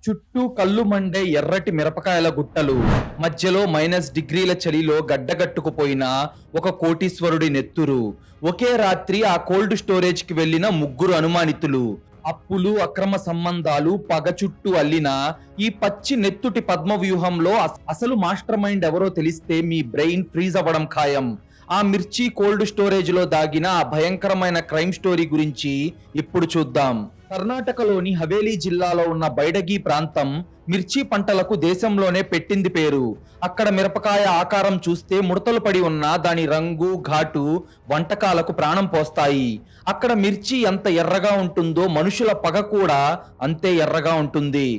చుట్టూ కళ్ళు మండే ఎర్రటి మిరపకాయల గుట్టలు, మధ్యలో -డిగ్రీల చలిలో గడ్డగట్టుకుపోయిన ఒక కోటీశ్వరుడి నెత్తురు. ఒకే రాత్రి ఆ కోల్డ్ స్టోరేజ్ కి వెళ్లిన ముగ్గురు అనుమానితులు. అప్పులు, అక్రమ సంబంధాలు, పగ చుట్టూ అల్లిన ఈ పచ్చి నెత్తుటి పద్మ వ్యూహంలో అసలు మాస్టర్ మైండ్ ఎవరో తెలిస్తే మీ బ్రెయిన్ ఫ్రీజ్ అవ్వడం ఖాయం. ఆ మిర్చి కోల్డ్ స్టోరేజ్ లో దాగిన ఆ భయంకరమైన క్రైమ్ స్టోరీ గురించి ఇప్పుడు చూద్దాం. కర్ణాటకలోని హవేలీ జిల్లాలో ఉన్న బైడగి ప్రాంతం మిర్చి పంటలకు దేశంలోనే పెట్టింది పేరు. అక్కడ మిరపకాయ ఆకారం చూస్తే ముడతలు పడి ఉన్న దాని రంగు, ఘాటు వంటకాలకు ప్రాణం పోస్తాయి. అక్కడ మిర్చి ఎంత ఎర్రగా ఉంటుందో మనుషుల పగ కూడా అంతే ఎర్రగా ఉంటుంది.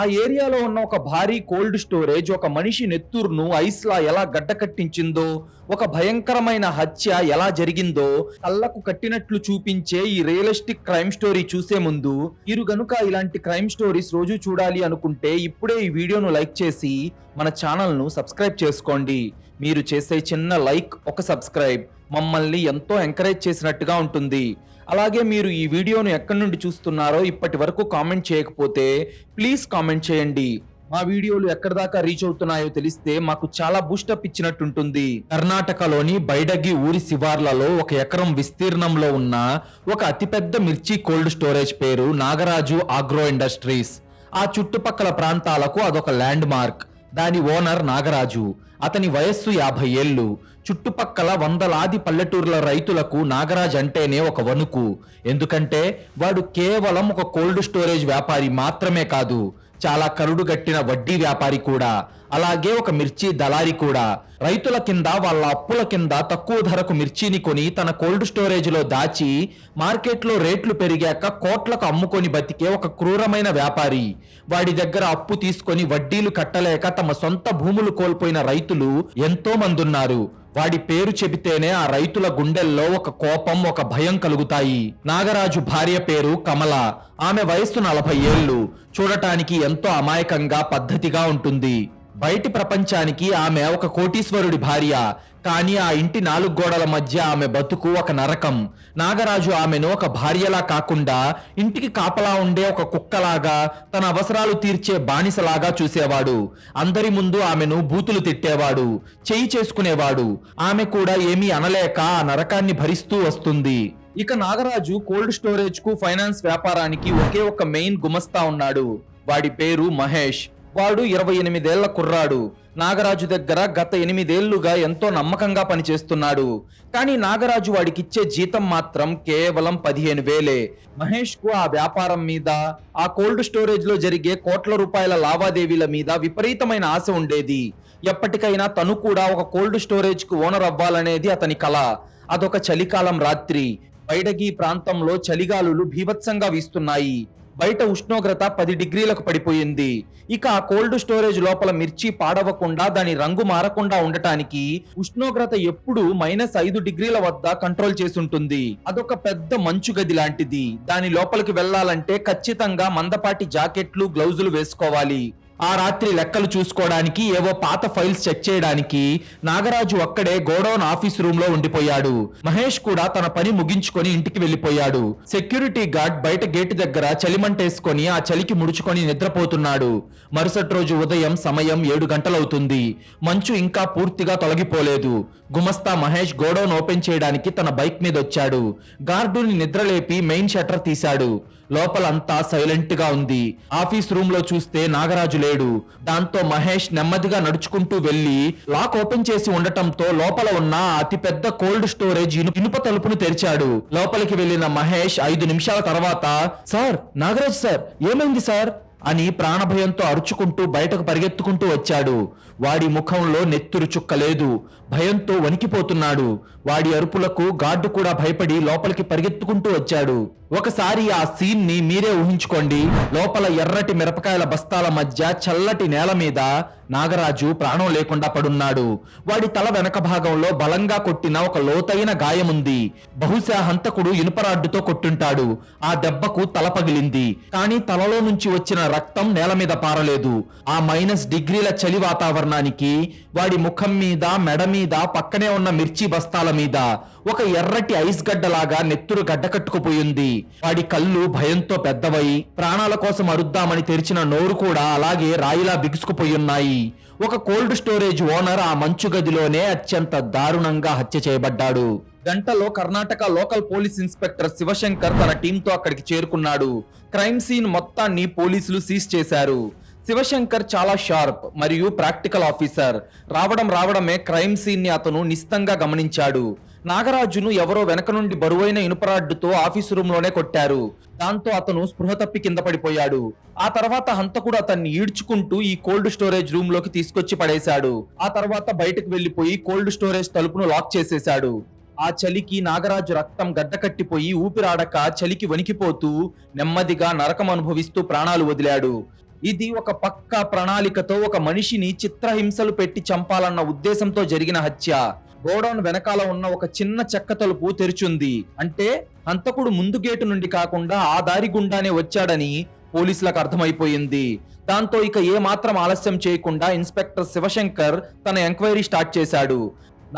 ఆ ఏరియాలో ఉన్న ఒక భారీ కోల్డ్ స్టోరేజ్ ఒక మనిషి నెత్తూరును ఐస్లా ఎలా గడ్డకట్టించిందో, ఒక భయంకరమైన హత్య ఎలా జరిగిందో కళ్ళకు కట్టినట్లు చూపించే ఈ రియలిస్టిక్ క్రైమ్ స్టోరీ చూసే ముందు మీరు గనుక ఇలాంటి క్రైమ్ స్టోరీస్ రోజు చూడాలి అనుకుంటే ఇప్పుడే ఈ వీడియోను లైక్ చేసి మన ఛానల్ ను సబ్స్క్రైబ్ చేసుకోండి. మీరు చేసే చిన్న లైక్, ఒక సబ్స్క్రైబ్ మమ్మల్ని ఎంతో ఎంకరేజ్ చేసినట్టుగా ఉంటుంది. అలాగే మీరు ఈ వీడియోను ఎక్కడి నుండి చూస్తున్నారో ఇప్పటి వరకు కామెంట్ చేయకపోతే ప్లీజ్ కామెంట్ చేయండి. మా వీడియోలు ఎక్కడి దాకా రీచ్ అవుతున్నాయో తెలిస్తే మాకు చాలా బూస్టప్ ఇచ్చినట్టుంటుంది. కర్ణాటకలోని బైడగి ఊరి శివార్లలో 1 ఎకరం విస్తీర్ణంలో ఉన్న ఒక అతిపెద్ద మిర్చి కోల్డ్ స్టోరేజ్ పేరు నాగరాజు ఆగ్రో ఇండస్ట్రీస్. ఆ చుట్టుపక్కల ప్రాంతాలకు అదొక ల్యాండ్ మార్క్. దాని ఓనర్ నాగరాజు. అతని వయస్సు 50 ఏళ్లు. చుట్టుపక్కల వందలాది పల్లెటూర్ల రైతులకు నాగరాజ్ అంటేనే ఒక వణుకు. ఎందుకంటే వాడు కేవలం ఒక కోల్డ్ స్టోరేజ్ వ్యాపారి మాత్రమే కాదు, చాలా కరుడుగట్టిన వడ్డీ వ్యాపారి కూడా, అలాగే ఒక మిర్చి దళారి కూడా. రైతుల కింద, వాళ్ళ అప్పుల కింద తక్కువ ధరకు మిర్చిని కొని తన కోల్డ్ స్టోరేజ్ లో దాచి మార్కెట్లో రేట్లు పెరిగాక కోట్లకు అమ్ముకొని బతికే ఒక క్రూరమైన వ్యాపారి. వాడి దగ్గర అప్పు తీసుకొని వడ్డీలు కట్టలేక తమ సొంత భూములు కోల్పోయిన రైతులు ఎంతో మంది ఉన్నారు. వాడి పేరు చెబితేనే ఆ రైతుల గుండెల్లో ఒక కోపం, ఒక భయం కలుగుతాయి. నాగరాజు భార్య పేరు కమల. ఆమె వయస్సు 40 ఏళ్లు. చూడటానికి ఎంతో అమాయకంగా, పద్ధతిగా ఉంటుంది. బయటి ప్రపంచానికి ఆమె ఒక కోటీశ్వరుడి భార్య. కానీ ఆ ఇంటి 4 గోడల మధ్య ఆమె బతుకు ఒక నరకం. నాగరాజు ఆమెను ఒక భార్యలా కాకుండా ఇంటికి కాపలా ఉండే ఒక కుక్కలాగా, తన అవసరాలు తీర్చే బానిసలాగా చూసేవాడు. అందరి ముందు ఆమెను బూతులు తిట్టేవాడు, చేయి చేసుకునేవాడు. ఆమె కూడా ఏమీ అనలేక ఆ నరకాన్ని భరిస్తూ వస్తుంది. ఇక నాగరాజు కోల్డ్ స్టోరేజ్ కు, ఫైనాన్స్ వ్యాపారానికి ఒకే ఒక మెయిన్ గుమస్తా ఉన్నాడు. వాడి పేరు మహేష్. వాడు 28 ఏళ్ల కుర్రాడు. నాగరాజు దగ్గర గత 8 ఏళ్లుగా ఎంతో నమ్మకంగా పనిచేస్తున్నాడు. కానీ నాగరాజు వాడికిచ్చే జీతం మాత్రం కేవలం 15,000. మహేష్ కు ఆ వ్యాపారం మీద, ఆ కోల్డ్ స్టోరేజ్ లో జరిగే కోట్ల రూపాయల లావాదేవీల మీద విపరీతమైన ఆశ ఉండేది. ఎప్పటికైనా తను కూడా ఒక కోల్డ్ స్టోరేజ్ కు ఓనర్ అవ్వాలనేది అతని కల. అదొక చలికాలం రాత్రి. బైడగి ప్రాంతంలో చలిగాలులు భీభత్సంగా వీస్తున్నాయి. బయట ఉష్ణోగ్రత 10 డిగ్రీలకు పడిపోయింది. ఇక ఆ కోల్డ్ స్టోరేజ్ లోపల మిర్చి పాడవకుండా, దాని రంగు మారకుండా ఉండటానికి ఉష్ణోగ్రత ఎప్పుడు -5 డిగ్రీల వద్ద కంట్రోల్ చేసుంటుంది. అదొక పెద్ద మంచు గది లాంటిది. దాని లోపలికి వెళ్లాలంటే ఖచ్చితంగా మందపాటి జాకెట్లు, గ్లౌజులు వేసుకోవాలి. ఆ రాత్రి లెక్కలు చూసుకోవడానికి, ఏవో పాత ఫైల్స్ చెక్ చేయడానికి నాగరాజు అక్కడే గోడౌన్ ఆఫీస్ రూమ్ లో ఉండిపోయాడు. మహేష్ కూడా తన పని ముగించుకొని ఇంటికి వెళ్లిపోయాడు. సెక్యూరిటీ గార్డ్ బయట గేటు దగ్గర చలిమంటేసుకొని ఆ చలికి ముడుచుకొని నిద్రపోతున్నాడు. మరుసటి రోజు ఉదయం సమయం 7 గంటలవుతుంది. మంచు ఇంకా పూర్తిగా తొలగిపోలేదు. గుమస్తా మహేష్ గోడౌన్ ఓపెన్ చేయడానికి తన బైక్ మీద వచ్చాడు. గార్డుని నిద్రలేపి మెయిన్ షట్టర్ తీశాడు. లోపలంతా సైలెంట్ గా ఉంది. ఆఫీస్ రూమ్ లో చూస్తే నాగరాజు లేడు. దాంతో మహేష్ నెమ్మదిగా నడుచుకుంటూ వెళ్లి లాక్ ఓపెన్ చేసి ఉండటంతో లోపల ఉన్న అతిపెద్ద కోల్డ్ స్టోరేజ్ ఇనుప తలుపును తెరిచాడు. లోపలికి వెళ్లిన మహేష్ 5 నిమిషాల తర్వాత, సార్, నాగరాజ్ సార్, ఏమైంది సార్ అని ప్రాణభయంతో అరుచుకుంటూ బయటకు పరిగెత్తుకుంటూ వచ్చాడు. వాడి ముఖంలో నెత్తురు చుక్క లేదు. భయంతో వణికిపోతున్నాడు. వాడి అరుపులకు గార్డు కూడా భయపడి లోపలికి పరిగెత్తుకుంటూ వచ్చాడు. ఒకసారి ఆ సీన్ ని మీరే ఊహించుకోండి. లోపల ఎర్రటి మిరపకాయల బస్తాల మధ్య చల్లటి నేల మీద నాగరాజు ప్రాణం లేకుండా పడున్నాడు. వాడి తల వెనక భాగంలో బలంగా కొట్టిన ఒక లోతైన గాయముంది. బహుశా హంతకుడు ఇనుపరాడ్డుతో కొట్టుంటాడు. ఆ దెబ్బకు తల పగిలింది. కానీ తలలో నుంచి వచ్చిన రక్తం నేల మీద పారలేదు. ఆ -10 డిగ్రీల చలి వాతావరణానికి వాడి ముఖం మీద, మెడ మీద, పక్కనే ఉన్న మిర్చి బస్తాల మీద ఒక ఎర్రటి ఐస్ గడ్డలాగా నెత్తురు గడ్డకట్టుకుపోయింది. వాడి కళ్ళు భయంతో పెద్దవై ప్రాణాల కోసం అరుద్దామని తెరిచిన నోరు కూడా అలాగే రాయిలా బిగుసుకుపోయున్నాయి. ఒక కోల్డ్ స్టోరేజ్ ఓనర్ ఆ మంచు గదిలోనే అత్యంత దారుణంగా హత్య చేయబడ్డాడు. గంటలో Karnataka local police inspector Shivashankar తన టీంతో అక్కడికి చేరుకున్నాడు. క్రైమ్ సీన్ మొత్తాన్ని పోలీసులు సీజ్ చేశారు. శివశంకర్ చాలా షార్ప్ మరియు ప్రాక్టికల్ ఆఫీసర్. రావడమే క్రైమ్ సీన్ ని అతను నిశితంగా గమనించాడు. నాగరాజును ఎవరో వెనక నుండి బరువైన ఇనుపరాడ్డుతో ఆఫీసు రూమ్ లోనే కొట్టారు. దాంతో అతను స్పృహ తప్పి కింద పడిపోయాడు. ఆ తర్వాత హంతకుడు అతన్ని ఈడ్చుకుంటూ ఈ కోల్డ్ స్టోరేజ్ రూమ్ లోకి తీసుకొచ్చి పడేశాడు. ఆ తర్వాత బయటకు వెళ్లిపోయి కోల్డ్ స్టోరేజ్ తలుపును లాక్ చేసేశాడు. ఆ చలికి నాగరాజు రక్తం గడ్డకట్టిపోయి ఊపిరాడక చలికి వణికిపోతూ నెమ్మదిగా నరకం అనుభవిస్తూ ప్రాణాలు వదిలాడు. ఇది ఒక పక్కా ప్రణాళికతో ఒక మనిషిని చిత్రహింసలు పెట్టి చంపాలన్న ఉద్దేశంతో జరిగిన హత్య. గోడౌన్ వెనకాల ఉన్న ఒక చిన్న చెక్క తలుపు తెరిచుంది. అంటే హంతకుడు ముందు గేటు నుండి కాకుండా ఆ దారి గుండానే వచ్చాడని పోలీసులకు అర్థమైపోయింది. దాంతో ఇక ఏ మాత్రం ఆలస్యం చేయకుండా ఇన్స్పెక్టర్ శివశంకర్ తన ఎంక్వైరీ స్టార్ట్ చేశాడు.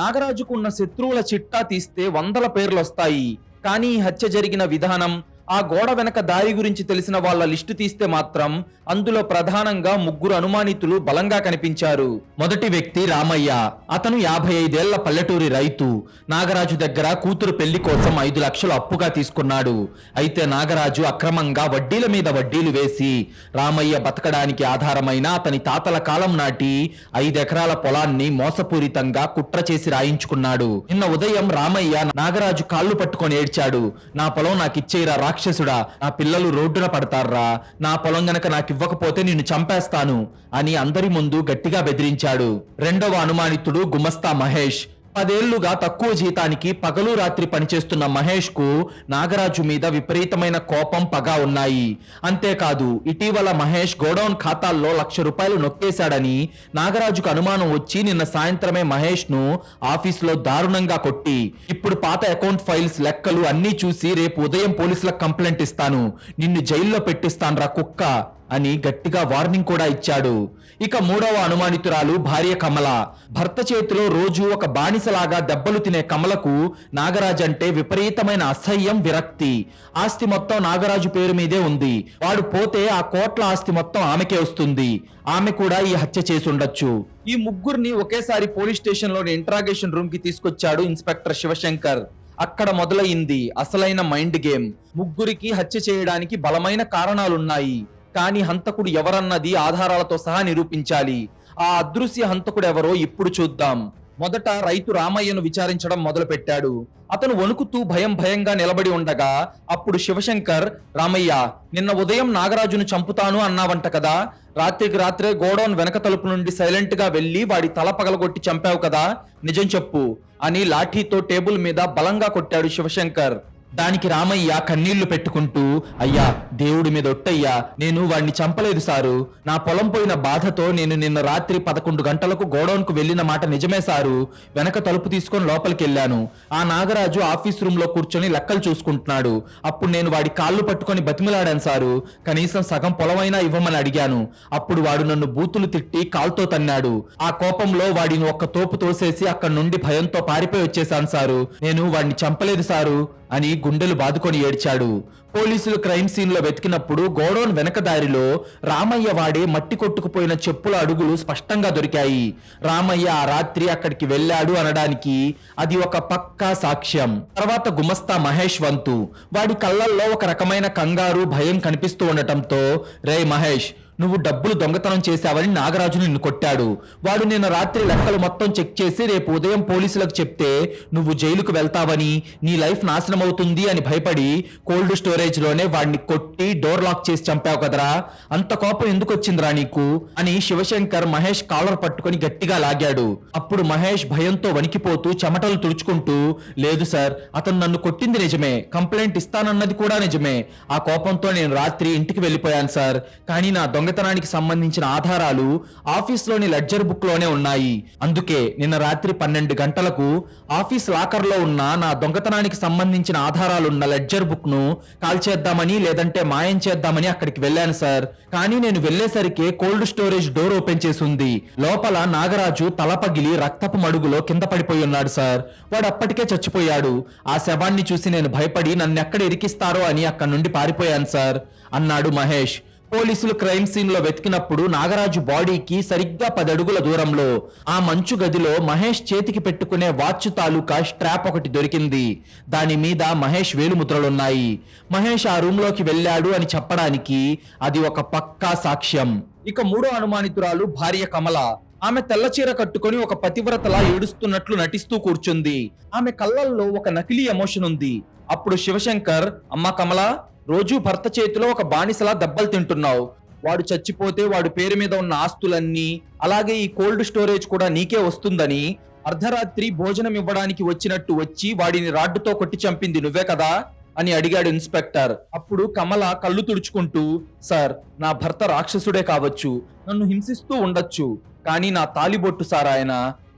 నాగరాజుకు ఉన్న శత్రువుల చిట్టా తీస్తే 100 పేర్లు వస్తాయి. కానీ ఈ హత్య జరిగిన విధానం, ఆ గోడ వెనక దారి గురించి తెలిసిన వాళ్ళ లిస్టు తీస్తే మాత్రం అందులో ప్రధానంగా 3 అనుమానితులు బలంగా కనిపించారు. మొదటి వ్యక్తి రామయ్య. అతను 55 ఏళ్ల పల్లెటూరి రైతు. నాగరాజు దగ్గర కూతురు పెళ్లి కోసం 5 లక్షలు అప్పుగా తీసుకున్నాడు. అయితే నాగరాజు అక్రమంగా వడ్డీల మీద వడ్డీలు వేసి రామయ్య బతకడానికి ఆధారమైన అతని తాతల కాలం నాటి 5 ఎకరాల పొలాన్ని మోసపూరితంగా కుట్ర చేసి రాయించుకున్నాడు. నిన్న ఉదయం రామయ్య నాగరాజు కాళ్ళు పట్టుకొని ఏడ్చాడు. నా పొలం నాకు ఇచ్చేయరా రాక్షసుడా, నా పిల్లలు రోడ్డున పడతారా, నా పొలం గనక నాకు ఇవ్వకపోతే నిన్ను చంపేస్తాను అని అందరి ముందు గట్టిగా బెదిరించాడు. రెండవ అనుమానితుడు గుమస్తా మహేష్. 10 ఏళ్లుగా తక్కువ జీతానికి పగలు రాత్రి పనిచేస్తున్న మహేష్ కు నాగరాజు మీద విపరీతమైన కోపం, పగ ఉన్నాయి. అంతేకాదు ఇటీవల మహేష్ గోడౌన్ ఖాతాల్లో ₹1,00,000 నొక్కేశాడని నాగరాజుకు అనుమానం వచ్చి నిన్న సాయంత్రమే మహేష్ ను ఆఫీసులో దారుణంగా కొట్టి ఇప్పుడు పాత అకౌంట్ ఫైల్స్ లెక్కలు అన్నీ చూసి రేపు ఉదయం పోలీసులకు కంప్లైంట్ ఇస్తాను, నిన్ను జైల్లో పెట్టిస్తాన్రా కుక్క అని గట్టిగా వార్నింగ్ కూడా ఇచ్చాడు. ఇక మూడవ అనుమానితురాలు భార్య కమల. భర్త చేతిలో రోజు ఒక బానిసలాగా దెబ్బలు తినే కమలకు నాగరాజు అంటే విపరీతమైన అసహ్యం, విరక్తి. ఆస్తి మొత్తం నాగరాజు పేరు మీదే ఉంది. వాడు పోతే ఆ కోట్ల ఆస్తి మొత్తం ఆమెకే వస్తుంది. ఆమె కూడా ఈ హత్య చేసి ఉండొచ్చు. ఈ ముగ్గురిని ఒకేసారి పోలీస్ స్టేషన్ లోని ఇంట్రాగేషన్ రూమ్ కి తీసుకొచ్చాడు ఇన్స్పెక్టర్ శివశంకర్. అక్కడ మొదలైంది అసలైన మైండ్ గేమ్. ముగ్గురికి హత్య చేయడానికి బలమైన కారణాలున్నాయి. కానీ హంతకుడు ఎవరన్నది ఆధారాలతో సహా నిరూపించాలి. ఆ అదృశ్య హంతకుడు ఎవరో ఇప్పుడు చూద్దాం. మొదట రైతు రామయ్యను విచారించడం మొదలు పెట్టాడు. అతను వణుకుతూ భయంగా నిలబడి ఉండగా అప్పుడు శివశంకర్, రామయ్య, నిన్న ఉదయం నాగరాజును చంపుతాను అన్నావంట కదా, రాత్రికి రాత్రే గోడౌన్ వెనక తలుపు నుండి సైలెంట్ గా వెళ్లి వాడి తల పగలగొట్టి చంపావు కదా, నిజం చెప్పు అని లాఠీతో టేబుల్ మీద బలంగా కొట్టాడు శివశంకర్. దానికి రామయ్య కన్నీళ్లు పెట్టుకుంటూ, అయ్యా దేవుడి మీద ఒట్టయ్యా, నేను వాడిని చంపలేదు సారు. నా పొలం పోయిన బాధతో నేను నిన్న రాత్రి 11 గంటలకు గోడౌన్ కు వెళ్లిన మాట నిజమే సారు. వెనక తలుపు తీసుకొని లోపలికి వెళ్ళాను. ఆ నాగరాజు ఆఫీస్ రూమ్ లో కూర్చొని లెక్కలు చూసుకుంటున్నాడు. అప్పుడు నేను వాడి కాళ్ళు పట్టుకొని బతిమిలాడాను సారు. కనీసం సగం పొలమైనా ఇవ్వమని అడిగాను. అప్పుడు వాడు నన్ను బూతులు తిట్టి కాల్తో తన్నాడు. ఆ కోపంలో వాడిని ఒక్క తోపు తోసేసి అక్కడి నుండి భయంతో పారిపోయి వచ్చేశాను సారు. నేను వాడిని చంపలేదు సారు అని గుండెలు బాదుకొని ఏడ్చాడు. పోలీసులు క్రైమ్ సీన్ లో వెతికినప్పుడు గోడౌన్ వెనక దారిలో రామయ్య వాడే మట్టి కొట్టుకుపోయిన చెప్పుల అడుగులు స్పష్టంగా దొరికాయి. రామయ్య ఆ రాత్రి అక్కడికి వెళ్ళాడు అనడానికి అది ఒక పక్కా సాక్ష్యం. తర్వాత గుమస్తా మహేష్ వంతు. వాడి కళ్ళల్లో ఒక రకమైన కంగారు, భయం కనిపిస్తూ ఉండటంతో, రే మహేష్, నువ్వు డబ్బులు దొంగతనం చేశావని నాగరాజు నిన్ను కొట్టాడు. వాడు నిన్న రాత్రి లెక్కలు మొత్తం చెక్ చేసి రేపు ఉదయం పోలీసులకు చెప్తే నువ్వు జైలుకు వెళ్తావని, నీ లైఫ్ నాశనం అవుతుంది అని భయపడి కోల్డ్ స్టోరేజ్ లోనే వాడిని కొట్టి డోర్ లాక్ చేసి చంపావు కదరా, అంత కోపం ఎందుకు వచ్చిందిరా నీకు అని శివశంకర్ మహేష్ కాలర్ పట్టుకొని గట్టిగా లాగాడు. అప్పుడు మహేష్ భయంతో వణికిపోతూ చెమటలు తుడుచుకుంటూ, లేదు సార్, అతను నన్ను కొట్టింది నిజమే, కంప్లైంట్ ఇస్తానన్నది కూడా నిజమే. ఆ కోపంతో నేను రాత్రి ఇంటికి వెళ్ళిపోయాను సార్. కానీ నా దొంగతనానికి సంబంధించిన ఆధారాలు ఆఫీస్లోని లెడ్జర్ బుక్ లోనే ఉన్నాయి. అందుకే నిన్న రాత్రి 12 గంటలకు ఆఫీస్ లాకర్ లో ఉన్న నా దొంగతనానికి సంబంధించిన ఆధారాలున్న లెడ్జర్ బుక్ ను కాల్చేద్దామని లేదంటే మాయం చేద్దామని అక్కడికి వెళ్ళాను సార్. కానీ నేను వెళ్లేసరికి కోల్డ్ స్టోరేజ్ డోర్ ఓపెన్ చేసి ఉంది. లోపల నాగరాజు తల పగిలి రక్తపు మడుగులో కింద పడిపోయి ఉన్నాడు సార్. వాడు అప్పటికే చచ్చిపోయాడు. ఆ శవాన్ని చూసి నేను భయపడి నన్నెక్కడ ఇరికిస్తారో అని అక్కడి నుండి పారిపోయాను సార్ అన్నాడు మహేష్. పోలీసులు క్రైమ్ సీన్ లో వెతికినప్పుడు నాగరాజు బాడీకి సరిగ్గా 10 అడుగుల దూరంలో ఆ మంచు గదిలో మహేష్ చేతికి పెట్టుకునే వాచ్ తాలూకా స్ట్రాప్ ఒకటి దొరికింది. దాని మీద మహేష్ వేలుముద్రలున్నాయి. మహేష్ ఆ రూమ్ లోకి వెళ్ళాడు అని చెప్పడానికి అది ఒక పక్కా సాక్ష్యం. ఇక మూడో అనుమానితురాలు భార్య కమల. ఆమె తెల్ల చీర కట్టుకొని ఒక పతివ్రతలా ఏడుస్తున్నట్లు నటిస్తూ కూర్చుంది. ఆమె కళ్ళల్లో ఒక నకిలీ ఎమోషన్ ఉంది. అప్పుడు శివశంకర్, అమ్మా కమల, రోజు భర్త చేతిలో ఒక బానిసలా దెబ్బలు తింటున్నావు. వాడు చచ్చిపోతే వాడి పేరు మీద ఉన్న ఆస్తులన్నీ అలాగే ఈ కోల్డ్ స్టోరేజ్ కూడా నీకే వస్తుందని అర్ధరాత్రి భోజనం ఇవ్వడానికి వచ్చినట్టు వచ్చి వాడిని రాడ్డుతో కొట్టి చంపింది నువ్వే కదా అని అడిగాడు ఇన్స్పెక్టర్. అప్పుడు కమల కళ్ళు తుడుచుకుంటూ, సార్, నా భర్త రాక్షసుడే కావచ్చు, నన్ను హింసిస్తూ ఉండొచ్చు, కానీ నా తాలిబొట్టు సార్ ఆయన.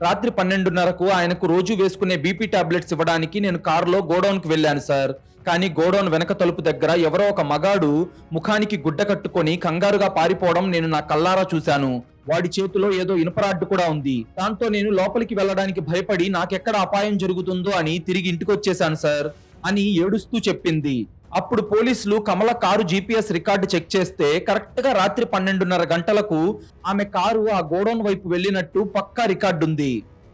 రాత్రి 12:30కు ఆయనకు రోజు వేసుకునే బీపీ టాబ్లెట్స్ ఇవ్వడానికి నేను కారులో గోడౌన్ కు వెళ్ళాను సార్. కానీ గోడౌన్ వెనక తలుపు దగ్గర ఎవరో ఒక మగాడు ముఖానికి గుడ్డ కట్టుకొని కంగారుగా పారిపోవడం నేను నా కల్లారా చూశాను. వాడి చేతిలో ఏదో ఇనుపరాడ్డు కూడా ఉంది. దాంతో నేను లోపలికి వెళ్ళడానికి భయపడి నాకెక్కడ అపాయం జరుగుతుందో అని తిరిగి ఇంటికొచ్చేశాను సార్ అని ఏడుస్తూ చెప్పింది. అప్పుడు పోలీసులు కమల కారు జీపీఎస్ రికార్డు చెక్ చేస్తే కరెక్ట్ గా రాత్రి 12:30 గంటలకు ఆమె కారు ఆ గోడౌన్ వైపు వెళ్ళినట్టు పక్కా రికార్డు ఉంది.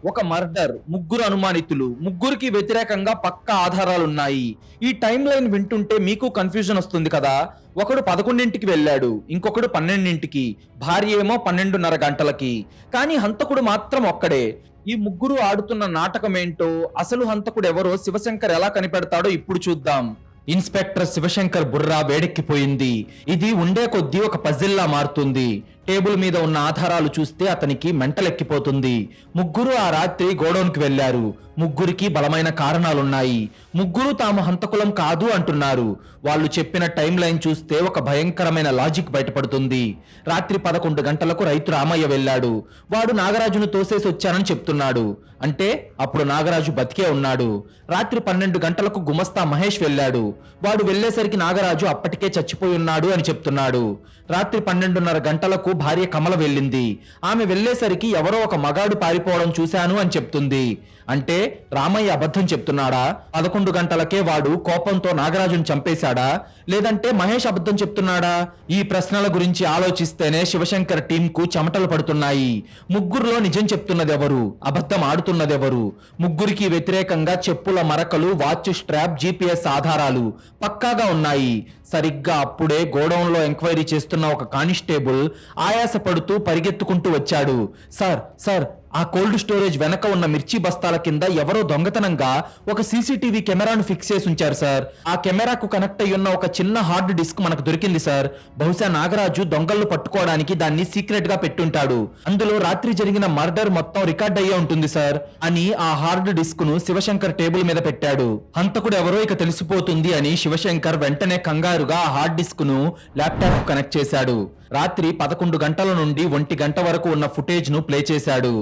ఒక మర్డర్, 3 అనుమానితులు, 3కి వ్యతిరేకంగా పక్కా ఆధారాలున్నాయి. ఈ టైం లైన్ వింటుంటే మీకు కన్ఫ్యూజన్ వస్తుంది కదా. ఒకడు 11ంటికి వెళ్ళాడు, ఇంకొకడు 12ంటికి, భార్య ఏమో 12:30 గంటలకి. కానీ హంతకుడు మాత్రం ఒక్కడే. ఈ 3 ఆడుతున్న నాటకం ఏంటో, అసలు హంతకుడు ఎవరో శివశంకర్ ఎలా కనిపెడతాడో ఇప్పుడు చూద్దాం. ఇన్స్పెక్టర్ శివశంకర్ బుర్రా వేడెక్కిపోయింది. ఇది ఉండే కొద్దీ ఒక పజిల్లా మారుతుంది. టేబుల్ మీద ఉన్న ఆధారాలు చూస్తే అతనికి మెంటలెక్కిపోతుంది. 3 ఆ రాత్రి గోడౌన్కి వెళ్లారు. 3కి బలమైన కారణాలున్నాయి. 3 తాము హంతకులం కాదు అంటున్నారు. వాళ్ళు చెప్పిన టైం లైన్ చూస్తే ఒక భయంకరమైన లాజిక్ బయటపడుతుంది. రాత్రి 11 గంటలకు రైతు రామయ్య వెళ్ళాడు. వాడు నాగరాజును తోసేసి వచ్చానని చెప్తున్నాడు. అంటే అప్పుడు నాగరాజు బతికే ఉన్నాడు. రాత్రి 12 గంటలకు గుమస్తా మహేష్ వెళ్ళాడు. వాడు వెళ్లేసరికి నాగరాజు అప్పటికే చచ్చిపోయి ఉన్నాడు అని చెప్తున్నాడు. రాత్రి 12:30 గంటలకు భార్య కమల వెళ్ళింది. ఆమె వెళ్లేసరికి ఎవరో ఒక మగాడు పారిపోవడం చూశాను అని చెప్తుంది. అంటే రామయ్య అబద్ధం చెప్తున్నాడా? 11 గంటలకే వాడు కోపంతో నాగరాజును చంపేశాడా? లేదంటే మహేష్ అబద్ధం చెప్తున్నాడా? ఈ ప్రశ్నల గురించి ఆలోచిస్తేనే శివశంకర్ టీం కు చెమటలు పడుతున్నాయి. 3లో నిజం చెప్తున్నదెవరు, అబద్ధం ఆడుతున్నదెవరు? 3కి వ్యతిరేకంగా చెప్పుల మరకలు, వాచ్ స్ట్రాప్, జీపీఎస్ ఆధారాలు పక్కాగా ఉన్నాయి. సరిగ్గా అప్పుడే గోడౌన్ లో ఎంక్వైరీ చేస్తున్న ఒక కానిస్టేబుల్ ఆయాసపడుతూ పరిగెత్తుకుంటూ వచ్చాడు. సార్ సార్, ఆ కోల్డ్ స్టోరేజ్ వెనక ఉన్న మిర్చి బస్తాల కింద ఎవరో దొంగతనంగా ఒక సీసీటీవీ కెమెరాను ఫిక్స్ చేసి ఉంచారు సార్. ఆ కెమెరాకు కనెక్ట్ అయ్యి ఉన్న ఒక చిన్న హార్డ్ డిస్క్ మనకు దొరికింది సార్. బహుశా నాగరాజు దొంగలను పట్టుకోవడానికి దాన్ని సీక్రెట్ గా పెట్టుంటాడు. అందులో రాత్రి జరిగిన మర్డర్ మొత్తం రికార్డ్ అయ్యే ఉంటుంది సార్ అని ఆ హార్డ్ డిస్క్ ను శివశంకర్ టేబుల్ మీద పెట్టాడు. హంతకుడు ఎవరో ఇక తెలిసిపోతుంది అని శివశంకర్ వెంటనే కంగారుగా ఆ హార్డ్ డిస్క్ ను ల్యాప్టాప్ కు కనెక్ట్ చేశాడు. రాత్రి 11 గంటల నుండి 1 గంట వరకు ఉన్న ఫుటేజ్ ను ప్లే చేశాడు.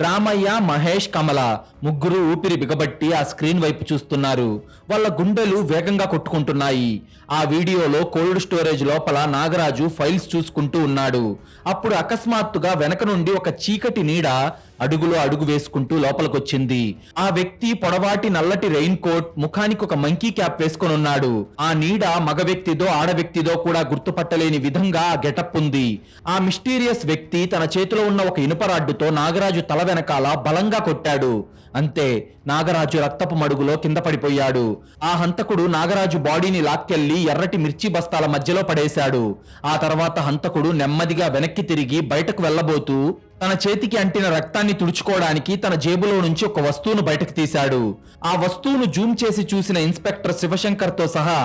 రామయ్య, మహేష్, కమల 3 ఊపిరి బిగబట్టి ఆ స్క్రీన్ వైపు చూస్తున్నారు. వాళ్ళ గుండెలు వేగంగా కొట్టుకుంటున్నాయి. ఆ వీడియోలో కోల్డ్ స్టోరేజ్ లోపల నాగరాజు ఫైల్స్ చూసుకుంటూ ఉన్నాడు. అప్పుడు అకస్మాత్తుగా వెనక నుండి ఒక చీకటి నీడ అడుగులో అడుగు వేసుకుంటూ లోపలికొచ్చింది. ఆ వ్యక్తి పొడవాటి నల్లటి రెయిన్ కోట్, ముఖానికి ఒక మంకీ క్యాప్ వేసుకొని ఉన్నాడు. ఆ నీడ మగ వ్యక్తిదో ఆడ వ్యక్తిదో కూడా గుర్తుపట్టలేని విధంగా ఆ గెటప్ ఉంది. ఆ మిస్టీరియస్ వ్యక్తి తన చేతిలో ఉన్న ఒక ఇనుపరాడ్డుతో నాగరాజు తల వెనకాల బలంగా కొట్టాడు. అంతే, నాగరాజు రక్తపు మడుగులో కింద పడిపోయాడు. ఆ హంతకుడు నాగరాజు బాడీని లాక్కెళ్లి ఎర్రటి మిర్చి బస్తాల మధ్యలో పడేశాడు. ఆ తర్వాత హంతకుడు నెమ్మదిగా వెనక్కి తిరిగి బయటకు వెళ్లబోతూ తన చేతికి అంటిన రక్తాన్ని తుడుచుకోవడానికి తన జేబులో నుంచి ఒక వస్తువును బయటకు తీశాడు. ఆ వస్తువును జూమ్ చేసి చూసిన ఇన్స్పెక్టర్ శివశంకర్ తో సహా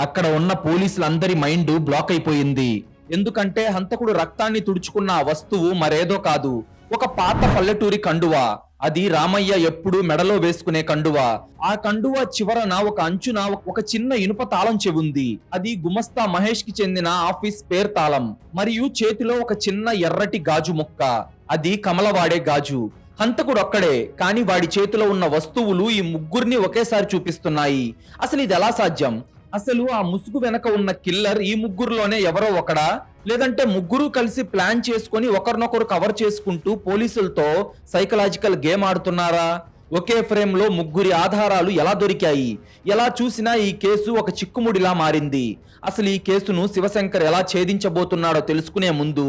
అక్కడ ఉన్న పోలీసులందరి మైండ్ బ్లాక్ అయిపోయింది. ఎందుకంటే హంతకుడు రక్తాన్ని తుడుచుకున్న ఆ వస్తువు మరేదో కాదు, ఒక పాత పల్లెటూరి కండువా. అది రామయ్య ఎప్పుడూ మెడలో వేసుకునే కండువా. ఆ కండువా చివరన ఒక అంచున ఒక చిన్న ఇనుప తాళం చెవి ఉంది. అది గుమస్తా మహేష్ కి చెందిన ఆఫీస్ పేరు తాళం. మరియు చేతిలో ఒక చిన్న ఎర్రటి గాజు ముక్క. అది కమల వాడే గాజు. హంతకుడు ఒక్కడే, కానీ వాడి చేతిలో ఉన్న వస్తువులు ఈ ముగ్గురిని ఒకేసారి చూపిస్తున్నాయి. అసలు ఇది ఎలా సాధ్యం? అసలు ఆ ముసుగు వెనక ఉన్న కిల్లర్ ఈ ముగ్గురులోనే ఎవరో ఒకడా, లేదంటే ముగ్గురు కలిసి ప్లాన్ చేసుకొని ఒకరినొకరు కవర్ చేసుకుంటూ పోలీసులతో సైకలాజికల్ గేమ్ ఆడుతున్నారా? ఒకే ఫ్రేమ్ లో ముగ్గురి ఆధారాలు ఎలా దొరికాయి? ఎలా చూసినా ఈ కేసు ఒక చిక్కుముడిలా మారింది. అసలు ఈ కేసును శివశంకర్ ఎలా ఛేదించబోతున్నాడో తెలుసుకునే ముందు,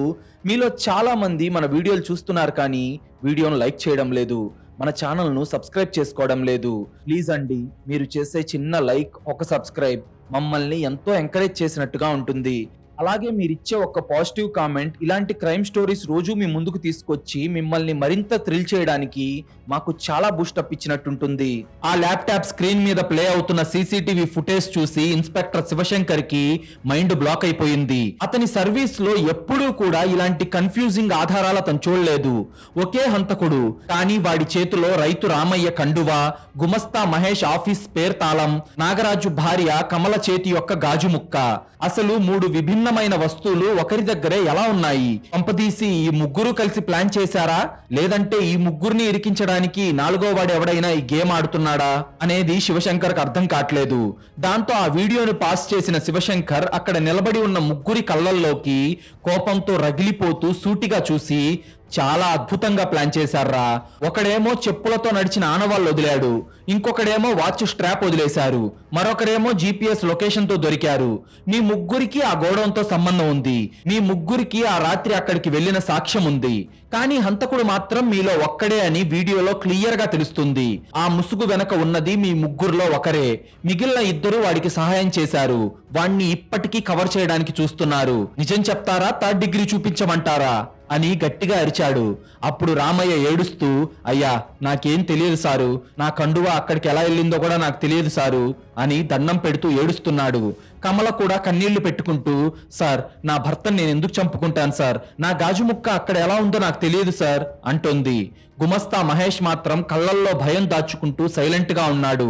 మీలో చాలా మంది మన వీడియోలు చూస్తున్నారు కానీ వీడియోను లైక్ చేయడం లేదు, మన ఛానల్ను సబ్స్క్రైబ్ చేసుకోవడం లేదు. ప్లీజ్ అండి, మీరు చేసే చిన్న లైక్, ఒక సబ్స్క్రైబ్ మమ్మల్ని ఎంతో ఎంకరేజ్ చేసినట్టుగా ఉంటుంది. అలాగే మీరిచ్చే ఒక పాజిటివ్ కామెంట్ ఇలాంటి క్రైమ్ స్టోరీస్ రోజు మీ ముందుకు తీసుకొచ్చి మిమ్మల్ని మరింత థ్రిల్ చేయడానికి మాకు చాలా బూస్టప్ ఇచ్చినట్టుంటుంది. ఆ ల్యాప్టాప్ స్క్రీన్ మీద ప్లే అవుతున్న సీసీటీవీ ఫుటేజ్ చూసి ఇన్స్పెక్టర్ శివశంకర్ కి మైండ్ బ్లాక్ అయిపోయింది. అతని సర్వీస్ లో ఎప్పుడూ కూడా ఇలాంటి కన్ఫ్యూజింగ్ ఆధారాలు అతను చూడలేదు. ఒకే హంతకుడు, కానీ వాడి చేతిలో రైతు రామయ్య కండువా, గుమస్తా మహేష్ ఆఫీస్ పేరు తాళం, నాగరాజు భార్య కమల చేతి యొక్క గాజు ముక్క. అసలు 3 విభిన్నమైన వస్తువులు ఒకరి దగ్గరే ఎలా ఉన్నాయి? పంపదీసి ఈ ముగ్గురు కలిసి ప్లాన్ చేశారా, లేదంటే ఈ ముగ్గురిని ఇరికించడానికి నాలుగో వాడు ఎవడైనా ఈ గేమ్ ఆడుతున్నాడా అనేది శివశంకర్ కు అర్థం కావట్లేదు. దాంతో ఆ వీడియోను పాస్ చేసిన శివశంకర్ అక్కడ నిలబడి ఉన్న ముగ్గురి కళ్ళల్లోకి కోపంతో రగిలిపోతూ సూటిగా చూసి, చాలా అద్భుతంగా ప్లాన్ చేశారా. ఒకడేమో చెప్పులతో నడిచిన ఆనవాళ్ళు వదిలాడు, ఇంకొకడేమో వాచ్ స్ట్రాప్ వదిలేశారు, మరొకరేమో జీపీఎస్ లొకేషన్ తో దొరికారు. మీ ముగ్గురికి ఆ గోడౌన్తో సంబంధం ఉంది. మీ ముగ్గురికి ఆ రాత్రి అక్కడికి వెళ్లిన సాక్ష్యం ఉంది. కానీ హంతకుడు మాత్రం మీలో ఒక్కడే అని వీడియోలో క్లియర్ గా తెలుస్తుంది. ఆ ముసుగు వెనక ఉన్నది మీ ముగ్గురులో ఒకరే. మిగిలిన ఇద్దరు వాడికి సహాయం చేశారు. వాణ్ణి ఇప్పటికీ కవర్ చేయడానికి చూస్తున్నారు. నిజం చెప్తారా, థర్డ్ డిగ్రీ చూపించమంటారా అని గట్టిగా అరిచాడు. అప్పుడు రామయ్య ఏడుస్తూ, అయ్యా నాకేం తెలియదు సారు, నా కండువా అక్కడికి ఎలా వెళ్ళిందో కూడా నాకు తెలియదు సారు అని దండం పెడుతూ ఏడుస్తున్నాడు. కమల కూడా కన్నీళ్లు పెట్టుకుంటూ, సార్ నా భర్తను నేను ఎందుకు చంపుకుంటాను సార్, నా గాజు ముక్క అక్కడ ఎలా ఉందో నాకు తెలియదు సార్ అంటోంది. గుమస్తా మహేష్ మాత్రం కళ్ళల్లో భయం దాచుకుంటూ సైలెంట్ గా ఉన్నాడు.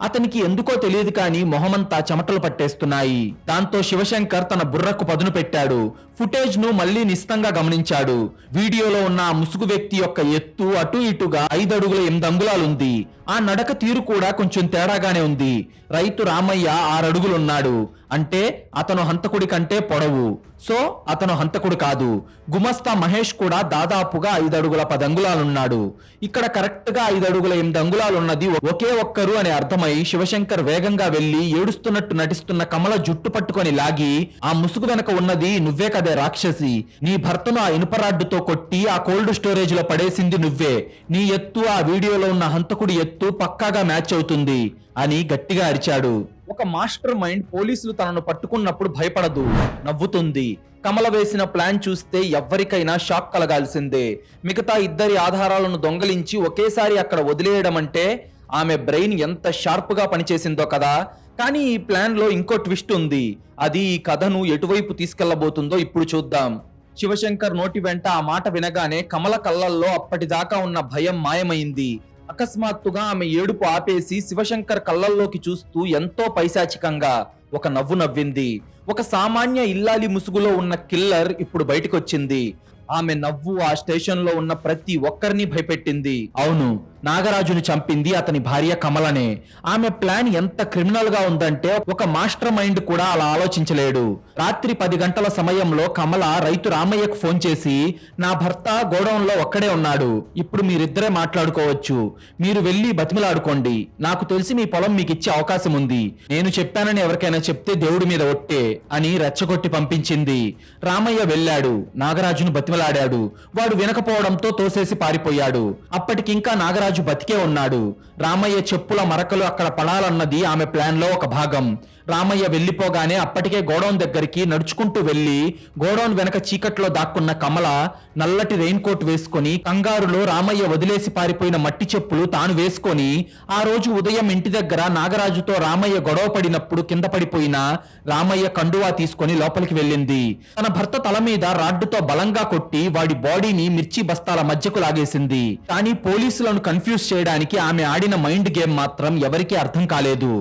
అతనికి ఎందుకో తెలియదు కానీ మొహమంతా చెమటలు పట్టేస్తున్నాయి. దాంతో శివశంకర్ తన బుర్రకు పదును పెట్టాడు. ఫుటేజ్ ను మళ్లీ నిశితంగా గమనించాడు. వీడియోలో ఉన్న ఆ ముసుగు వ్యక్తి యొక్క ఎత్తు అటు ఇటుగా 5 అడుగుల 8 అంగుళాలుంది. ఆ నడక తీరు కూడా కొంచెం తేడాగానే ఉంది. రైతు రామయ్య 6 అడుగులున్నాడు, అంటే అతను హంతకుడి కంటే పొడవు. సో అతను హంతకుడు కాదు. గుమస్తా మహేష్ కూడా దాదాపుగా 5 అడుగుల 10 అంగుళాలున్నాడు. ఇక్కడ కరెక్ట్ గా 5 అడుగుల 8 అంగుళాలున్నది ఒకే ఒక్కరు అని అర్థమై శివశంకర్ వేగంగా వెళ్లి ఏడుస్తున్నట్టు నటిస్తున్న కమల జుట్టు పట్టుకొని లాగి, ఆ ముసుగు వెనక ఉన్నది నువ్వే కదే రాక్షసి, నీ భర్తను ఆ ఇనుపరాడ్డుతో కొట్టి ఆ కోల్డ్ స్టోరేజ్ లో పడేసింది నువ్వే, నీ ఎత్తు ఆ వీడియోలో ఉన్న హంతకుడి ఎత్తు పక్కాగా మ్యాచ్ అవుతుంది అని గట్టిగా అరిచాడు. ఒక మాస్టర్ మైండ్ పోలీసులు తనను పట్టుకున్నప్పుడు భయపడదు, నవ్వుతుంది. కమల వేసిన ప్లాన్ చూస్తే ఎవ్వరికైనా షాక్ కలగాల్సిందే. మిగతా ఇద్దరి ఆధారాలను దొంగలించి ఒకేసారి అక్కడ వదిలేయడం అంటే ఆమె బ్రెయిన్ ఎంత షార్ప్ గా పనిచేసిందో కదా. కానీ ఈ ప్లాన్ లో ఇంకో ట్విస్ట్ ఉంది. అది ఈ కథను ఎటువైపు తీసుకెళ్లబోతుందో ఇప్పుడు చూద్దాం. శివశంకర్ నోటి వెంట ఆ మాట వినగానే కమల కళ్ళల్లో అప్పటిదాకా ఉన్న భయం మాయమైంది. అకస్మాత్తుగా ఆమె ఏడుపు ఆపేసి శివశంకర్ కళ్ళల్లోకి చూస్తూ ఎంతో పైశాచికంగా ఒక నవ్వు నవ్వింది. ఒక సామాన్య ఇల్లాలి ముసుగులో ఉన్న కిల్లర్ ఇప్పుడు బయటకొచ్చింది. ఆమె నవ్వు ఆ స్టేషన్ లో ఉన్న ప్రతి ఒక్కరిని భయపెట్టింది. అవును, నాగరాజును చంపింది అతని భార్య కమలనే. ఆమె ప్లాన్ ఎంత క్రిమినల్ గా ఉందంటే ఒక మాస్టర్ మైండ్ కూడా అలా ఆలోచించలేడు. రాత్రి 10 గంటల సమయంలో కమల రైతు రామయ్యకు ఫోన్ చేసి, నా భర్త గోడౌన్ లో ఒక్కడే ఉన్నాడు, ఇప్పుడు మీరిద్దరే మాట్లాడుకోవచ్చు, మీరు వెళ్లి బతిమిలాడుకోండి, నాకు తెలిసి మీ పొలం మీకు ఇచ్చే అవకాశం ఉంది, నేను చెప్పానని ఎవరికైనా చెప్తే దేవుడి మీద ఒట్టే అని రెచ్చగొట్టి పంపించింది. రామయ్య వెళ్ళాడు, నాగరాజును బతిమలాడాడు. వాడు వినకపోవడంతో తోసేసి పారిపోయాడు. అప్పటికింకా నాగరాజు బతికే ఉన్నాడు. రామయ్య చెప్పుల మరకలు అక్కడ పడాలన్నది ఆమె ప్లాన్ లో ఒక భాగం. రామయ్య వెళ్లిపోగానే అప్పటికే గోడౌన్ దగ్గరికి నడుచుకుంటూ వెళ్లి గోడౌన్ వెనక చీకట్లో దాక్కున్న కమల నల్లటి రెయిన్ కోట్ వేసుకొని కంగారులో రామయ్య వదిలేసి పారిపోయిన మట్టి చెప్పులు తాను వేసుకొని ఆ రోజు ఉదయం ఇంటి దగ్గర నాగరాజుతో రామయ్య గొడవ పడినప్పుడు కింద పడిపోయిన రామయ్య కండువా తీసుకొని లోపలికి వెళ్ళింది. తన భర్త తల మీద రాడ్డుతో బలంగా కొట్టి వాడి బాడీని మిర్చి బస్తాల మధ్యకు లాగేసింది. కానీ పోలీసులను కన్ఫ్యూజ్ చేయడానికి ఆమె ఆడిన మైండ్ గేమ్ మాత్రం ఎవరికీ అర్థం కాలేదు.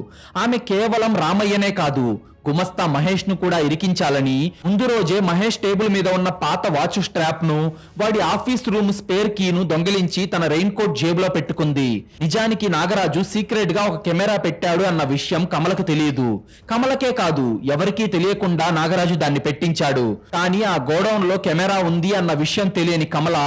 ఆమె కేవలం రామయ్యనే కాదు, గుమస్తా మహేష్ ను కూడా ఇరికించాలని ముందు రోజే మహేష్ టేబుల్ మీద ఉన్న పాత వాచ్ స్ట్రాప్ ను, వాడి ఆఫీస్ రూమ్ స్పేర్ కీను దొంగిలించి తన రెయిన్ కోట్ జేబులో పెట్టుకుంది. నిజానికి నాగరాజు సీక్రెట్ గా ఒక కెమెరా పెట్టాడు అన్న విషయం కమలకు తెలియదు. కమలకే కాదు, ఎవరికీ తెలియకుండా నాగరాజు దాన్ని పెట్టించాడు. కానీ ఆ గోడౌన్ లో కెమెరా ఉంది అన్న విషయం తెలియని కమల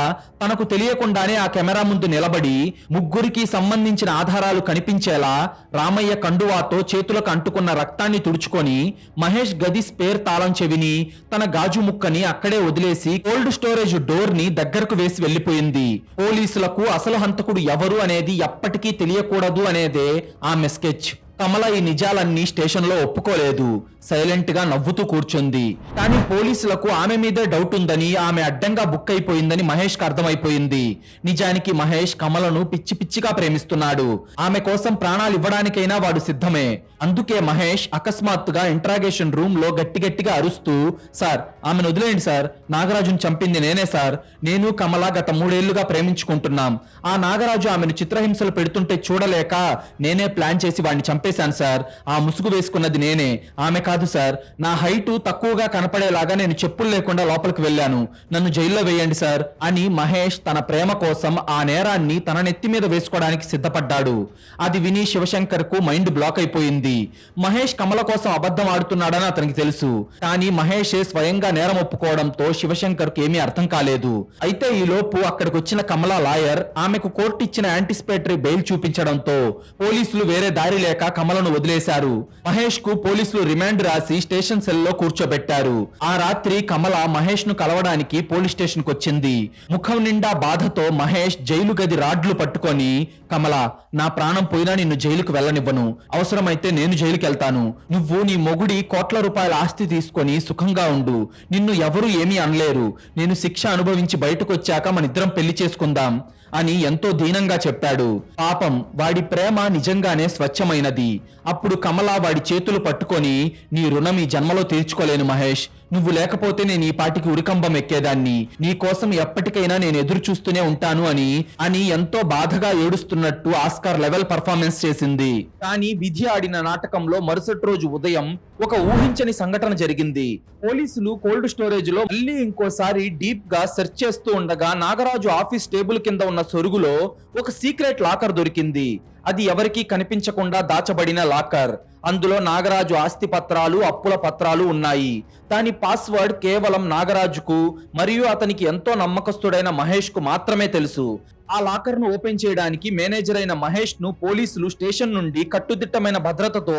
తనకు తెలియకుండానే ఆ కెమెరా ముందు నిలబడి ముగ్గురికి సంబంధించిన ఆధారాలు కనిపించేలా రామయ్య కండువాతో చేతులకు అంటుకున్న రక్తాన్ని తుడుచుకొని మహేష్ గది స్పేర్ తాళం చెవిని, తన గాజు ముక్కని అక్కడే వదిలేసి కోల్డ్ స్టోరేజ్ డోర్ ని దగ్గరకు వేసి వెళ్లిపోయింది. పోలీసులకు అసలు హంతకుడు ఎవరు అనేది ఎప్పటికీ తెలియకూడదు అనేదే ఆమె స్కెచ్. కమల ఈ నిజాలన్నీ స్టేషన్ లో ఒప్పుకోలేదు. సైలెంట్ గా నవ్వుతూ కూర్చుంది. కానీ పోలీసులకు ఆమె మీదే డౌట్ ఉందని, ఆమె అడ్డంగా బుక్ అయిపోయిందని మహేష్ కు అర్థమైపోయింది. నిజానికి మహేష్ కమలను పిచ్చి పిచ్చిగా ప్రేమిస్తున్నాడు. ఆమె కోసం ప్రాణాలు ఇవ్వడానికైనా వాడు సిద్ధమే. అందుకే మహేష్ అకస్మాత్తుగా ఇంట్రాగేషన్ రూమ్ లో గట్టిగా అరుస్తూ, సార్ ఆమెను వదిలేయండి సార్, నాగరాజును చంపింది నేనే సార్, నేను కమల గత 3 ఏళ్లుగా ప్రేమించుకుంటున్నాం. ఆ నాగరాజు ఆమెను చిత్రహింసలు పెడుతుంటే చూడలేక నేనే ప్లాన్ చేసి వాడిని చంపేశాను సార్. ఆ ముసుగు వేసుకున్నది నేనే, ఆమె కాదు సార్. నా హైటు తక్కువగా కనపడేలాగా నేను చెప్పులు లేకుండా లోపలికి వెళ్ళాను, నన్ను జైల్లో వేయండి సార్ అని మహేష్ తన ప్రేమ కోసం ఆ నేరాన్ని తన నెత్తి మీద వేసుకోవడానికి సిద్ధపడ్డాడు. అది విని శివశంకర్ కు మైండ్ బ్లాక్ అయిపోయింది. మహేష్ కమల కోసం అబద్ధం ఆడుతున్నాడని అతనికి తెలుసు. కానీ మహేష్ స్వయంగా నేరం ఒప్పుకోవడంతో శివశంకర్ కు ఏమీ అర్థం కాలేదు. అయితే ఈ లోపు అక్కడికి వచ్చిన కమల లాయర్ ఆమెకు కోర్టు ఇచ్చిన యాంటిసిపేటరీ బెయిల్ చూపించడంతో పోలీసులు వేరే దారి లేక కమలను వదిలేశారు. మహేష్ కు పోలీసులు రిమాండ్ రాసి స్టేషన్ సెల్ లో కూర్చోబెట్టారు. ఆ రాత్రి కమల మహేష్ ను కలవడానికి పోలీస్ స్టేషన్ కు వచ్చింది. ముఖం నిండా బాధతో మహేష్ జైలు గది రాడ్లు పట్టుకొని, కమల నా ప్రాణం పోయినా నిన్ను జైలుకు వెళ్ళనివ్వను, అవసరమైతే నేను జైలుకి వెళ్తాను, నువ్వు నీ మొగుడి కోట్ల రూపాయల ఆస్తి తీసుకొని సుఖంగా ఉండు, నిన్ను ఎవరు ఏమీ అనలేరు, నేను శిక్ష అనుభవించి బయటకు వచ్చాక మనిద్దరం పెళ్లి చేసుకుందాం అని ఎంతో దీనంగా చెప్పాడు. పాపం వాడి ప్రేమ నిజంగానే స్వచ్ఛమైనది. అప్పుడు కమల వాడి చేతులు పట్టుకొని, నీ రుణం ఈ జన్మలో తీర్చుకోలేను మహేష్, నువ్వు లేకపోతే నేను ఈ పాటికి ఉరికంబం ఎక్కేదాన్ని, నీ కోసం ఎప్పటికైనా నేను ఎదురు చూస్తూనే ఉంటాను అని ఎంతో బాధగా ఏడుస్తున్నట్టు ఆస్కార్ లెవెల్ పర్ఫార్మెన్స్ చేసింది. కానీ విధి ఆడిన నాటకంలో మరుసటి రోజు ఉదయం ఒక ఊహించని సంఘటన జరిగింది. పోలీసులు కోల్డ్ స్టోరేజ్ లో మళ్ళీ ఇంకోసారి డీప్ గా సెర్చ్ చేస్తూ ఉండగా నాగరాజు ఆఫీస్ టేబుల్ కింద ఉన్న సొరుగులో ఒక సీక్రెట్ లాకర్ దొరికింది. అది ఎవరికీ కనిపించకుండా దాచబడిన లాకర్. అందులో నాగరాజు ఆస్తి పత్రాలు, అప్పుల పత్రాలు ఉన్నాయి. దాని పాస్వర్డ్ కేవలం నాగరాజుకు మరియు అతనికి ఎంతో నమ్మకస్తుడైన మహేష్ కు మాత్రమే తెలుసు. ఆ లాకర్ ను ఓపెన్ చేయడానికి మేనేజర్ అయిన మహేష్ ను పోలీసులు స్టేషన్ నుండి కట్టుదిట్టమైన భద్రతతో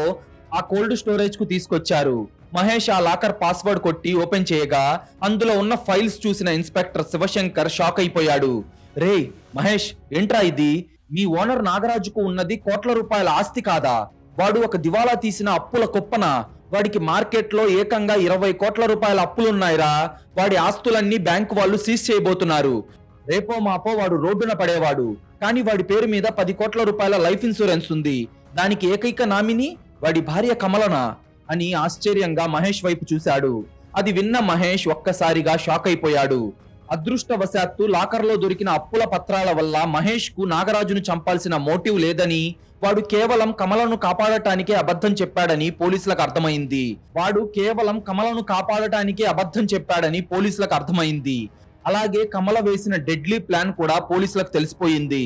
ఆ కోల్డ్ స్టోరేజ్ కు తీసుకొచ్చారు. మహేష్ ఆ లాకర్ పాస్వర్డ్ కొట్టి ఓపెన్ చేయగా అందులో ఉన్న ఫైల్స్ చూసిన ఇన్స్పెక్టర్ శివశంకర్ షాక్ అయిపోయాడు. రే మహేష్, ఏంట్రా ఇది? మీ ఓనర్ నాగరాజుకు ఉన్నది కోట్ల రూపాయల ఆస్తి కాదా? వాడు ఒక దివాలా తీసిన అప్పుల కుప్పన. వాడికి మార్కెట్ లో ఏకంగా 20 కోట్ల రూపాయల అప్పులున్నాయిరా. వాడి ఆస్తులన్నీ బ్యాంకు వాళ్ళు సీజ్ చేయబోతున్నారు. రేపో మాపో వాడు రోడ్డున పడేవాడు. కానీ వాడి పేరు మీద 10 కోట్ల రూపాయల లైఫ్ ఇన్సూరెన్స్ ఉంది. దానికి ఏకైక నామిని వాడి భార్య కమలనా అని ఆశ్చర్యంగా మహేష్ వైపు చూశాడు. అది విన్న మహేష్ ఒక్కసారిగా షాక్ అయిపోయాడు. అదృష్టవశాత్తు లాకర్ లో దొరికిన అప్పుల పత్రాల వల్ల మహేష్ కు నాగరాజును చంపాల్సిన మోటివ్ లేదని, వాడు కేవలం కమలను కాపాడటానికే అబద్ధం చెప్పాడని పోలీసులకు అర్థమైంది. అలాగే కమల వేసిన డెడ్లీ ప్లాన్ కూడా పోలీసులకు తెలిసిపోయింది.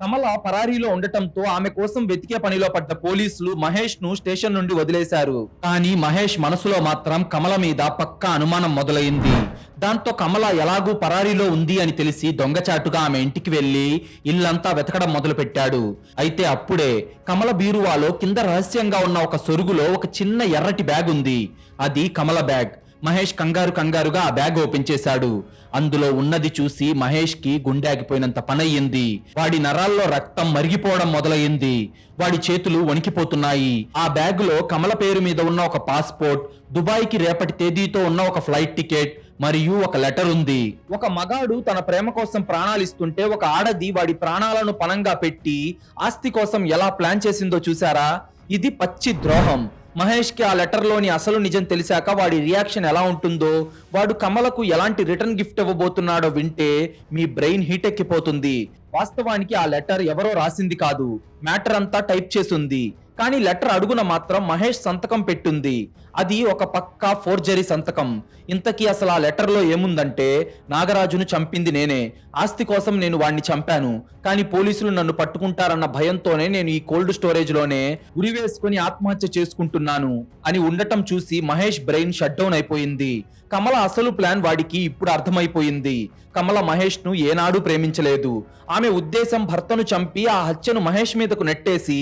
కమల పరారీలో ఉండటంతో ఆమె కోసం వెతికే పనిలో పడ్డ పోలీసులు మహేష్ ను స్టేషన్ నుండి వదిలేశారు. కానీ మహేష్ మనసులో మాత్రం కమల మీద పక్కా అనుమానం మొదలైంది. దాంతో కమల ఎలాగూ పరారీలో ఉంది అని తెలిసి దొంగచాటుగా ఆమె ఇంటికి వెళ్లి ఇల్లంతా వెతకడం మొదలు పెట్టాడు. అయితే అప్పుడే కమల బీరువాలో కింద రహస్యంగా ఉన్న ఒక సొరుగులో ఒక చిన్న ఎర్రటి బ్యాగ్ ఉంది. అది కమల బ్యాగ్. మహేష్ కంగారుగా ఆ బ్యాగ్ ఓపెన్ చేశాడు. అందులో ఉన్నది చూసి మహేష్ కి గుండె ఆగిపోయినంత పనయ్యింది. వాడి నరాల్లో రక్తం మరిగిపోవడం మొదలయ్యింది. వాడి చేతులు వణికిపోతున్నాయి. ఆ బ్యాగులో కమల పేరు మీద ఉన్న ఒక పాస్పోర్ట్, దుబాయ్కి రేపటి తేదీతో ఉన్న ఒక ఫ్లైట్ టికెట్ మరియు ఒక లెటర్ ఉంది. ఒక మగాడు తన ప్రేమ కోసం ప్రాణాలిస్తుంటే ఒక ఆడది వాడి ప్రాణాలను పణంగా పెట్టి ఆస్తి కోసం ఎలా ప్లాన్ చేసిందో చూసారా? ఇది పచ్చి ద్రోహం. మహేష్ కి ఆ లెటర్ లోని అసలు నిజం తెలిసాక వాడి రియాక్షన్ ఎలా ఉంటుందో, వాడు కమలకు ఎలాంటి రిటర్న్ గిఫ్ట్ ఇవ్వబోతున్నాడో వింటే మీ బ్రెయిన్ హీట్ ఎక్కిపోతుంది. వాస్తవానికి ఆ లెటర్ ఎవరో రాసింది కాదు, మ్యాటర్ అంతా టైప్ చేసింది. కానీ లెటర్ అడుగున మాత్రం మహేష్ సంతకం పెట్టుంది. అది ఒక పక్కా ఫోర్జరీ సంతకం. ఇంతకీ అసలు ఆ లెటర్ లో ఏముందంటే, నాగరాజును చంపింది నేనే, ఆస్తి కోసం నేను వాణ్ణి చంపాను, కానీ పోలీసులు నన్ను పట్టుకుంటారన్న భయంతోనే నేను ఈ కోల్డ్ స్టోరేజ్ లోనే ఉరివేసుకుని ఆత్మహత్య చేసుకుంటున్నాను అని ఉండటం చూసి మహేష్ బ్రెయిన్ షట్ డౌన్ అయిపోయింది. కమల అసలు ప్లాన్ వాడికి ఇప్పుడు అర్థమైపోయింది. కమల మహేష్ ను ఏనాడు ప్రేమించలేదు. ఆమె ఉద్దేశం భర్తను చంపి ఆ హత్యను మహేష్ మీదకు నెట్టేసి